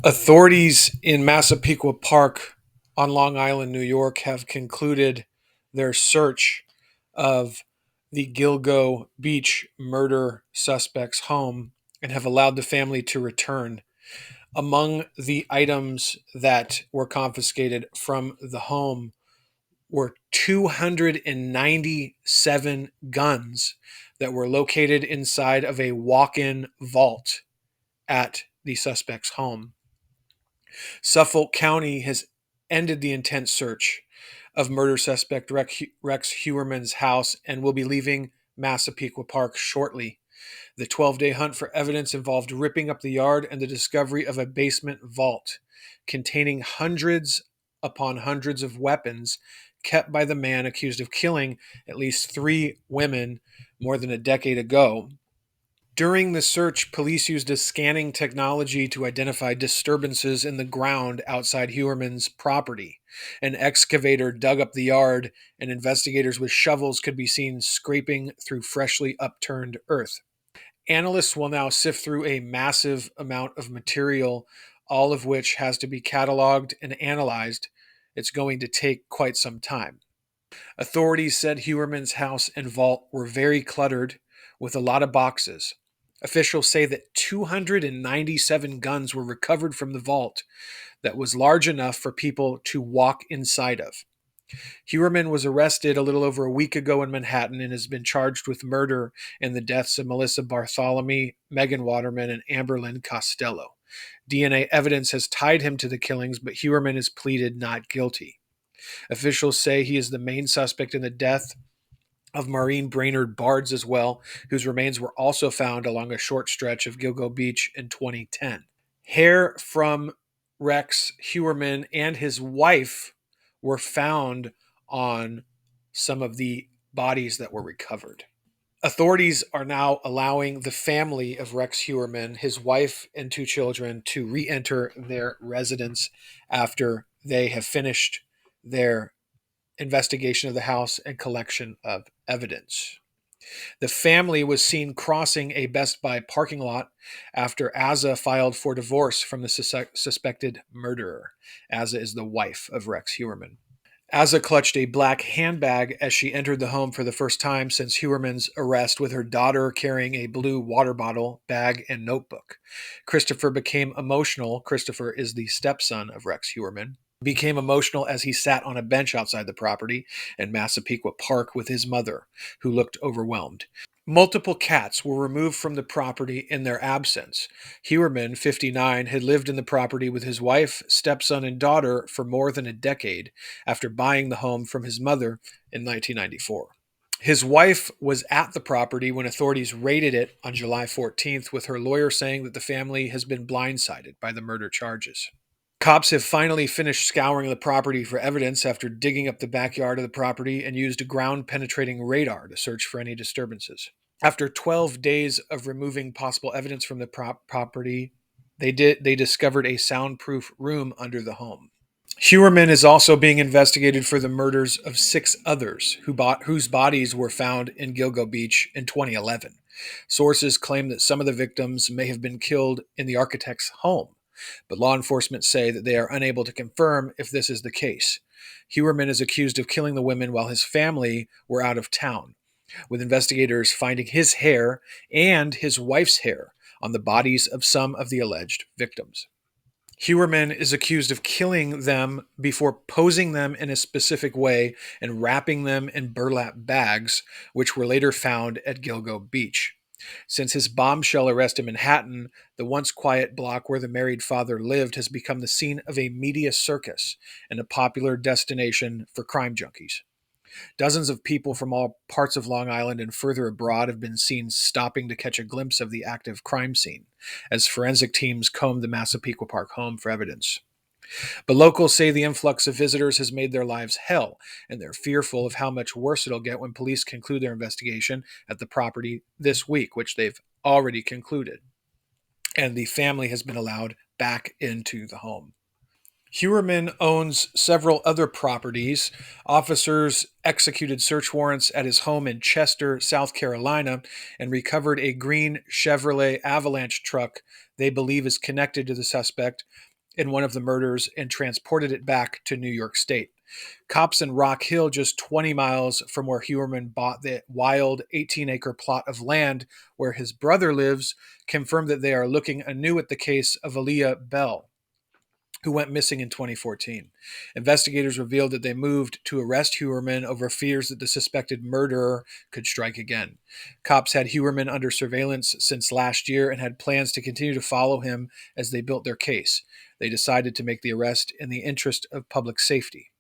Authorities in Massapequa Park on Long Island, New York, have concluded their search of the Gilgo Beach murder suspect's home and have allowed the family to return. Among the items that were confiscated from the home were 297 guns that were located inside of a walk in vault at the suspect's home. Suffolk County has ended the intense search of murder suspect Rex Heuermann's house and will be leaving Massapequa Park shortly. The 12-day hunt for evidence involved ripping up the yard and the discovery of a basement vault containing hundreds upon hundreds of weapons kept by the man accused of killing at least three women more than a decade ago. During the search, police used a scanning technology to identify disturbances in the ground outside Heuermann's property. An excavator dug up the yard, and investigators with shovels could be seen scraping through freshly upturned earth. Analysts will now sift through a massive amount of material, all of which has to be cataloged and analyzed. It's going to take quite some time. Authorities said Heuermann's house and vault were very cluttered with a lot of boxes. Officials say that 297 guns were recovered from the vault that was large enough for people to walk inside of. Heuermann was arrested a little over a week ago in Manhattan and has been charged with murder in the deaths of Melissa Bartholomew, Megan Waterman, and Amberlynn Costello. DNA evidence has tied him to the killings, but Heuermann has pleaded not guilty. Officials say he is the main suspect in the death of Maureen Brainerd Bards as well, whose remains were also found along a short stretch of Gilgo Beach in 2010. Hair from Rex Heuermann and his wife were found on some of the bodies that were recovered. Authorities are now allowing the family of Rex Heuermann, his wife, and two children to re enter their residence after they have finished their investigation of the house and collection of evidence. The family was seen crossing a Best Buy parking lot after Azza filed for divorce from the suspected murderer. Azza is the wife of Rex Heuermann. Azza clutched a black handbag as she entered the home for the first time since Heuermann's arrest, with her daughter carrying a blue water bottle, bag, and notebook. Christopher became emotional. Christopher is the stepson of Rex Heuermann. Became emotional as he sat on a bench outside the property in Massapequa Park with his mother, who looked overwhelmed. Multiple cats were removed from the property in their absence. Heuermann, 59, had lived in the property with his wife, stepson, and daughter for more than a decade after buying the home from his mother in 1994. His wife was at the property when authorities raided it on July 14th, with her lawyer saying that the family has been blindsided by the murder charges. Cops have finally finished scouring the property for evidence after digging up the backyard of the property and used a ground-penetrating radar to search for any disturbances. After 12 days of removing possible evidence from the property, they discovered a soundproof room under the home. Heuermann is also being investigated for the murders of six others whose bodies were found in Gilgo Beach in 2011. Sources claim that some of the victims may have been killed in the architect's home, but law enforcement say that they are unable to confirm if this is the case. Heuermann is accused of killing the women while his family were out of town, with investigators finding his hair and his wife's hair on the bodies of some of the alleged victims. Heuermann is accused of killing them before posing them in a specific way and wrapping them in burlap bags, which were later found at Gilgo Beach. Since his bombshell arrest in Manhattan, the once quiet block where the married father lived has become the scene of a media circus and a popular destination for crime junkies. Dozens of people from all parts of Long Island and further abroad have been seen stopping to catch a glimpse of the active crime scene as forensic teams comb the Massapequa Park home for evidence. But locals say the influx of visitors has made their lives hell, and they're fearful of how much worse it'll get when police conclude their investigation at the property this week, which they've already concluded. And the family has been allowed back into the home. Heuermann owns several other properties. Officers executed search warrants at his home in Chester, South Carolina, and recovered a green Chevrolet Avalanche truck they believe is connected to the suspect in one of the murders and transported it back to New York State. Cops in Rock Hill, just 20 miles from where Heuermann bought the wild 18-acre plot of land where his brother lives, confirmed that they are looking anew at the case of Aaliyah Bell, who went missing in 2014. Investigators revealed that they moved to arrest Heuermann over fears that the suspected murderer could strike again. Cops had Heuermann under surveillance since last year and had plans to continue to follow him as they built their case. They decided to make the arrest in the interest of public safety.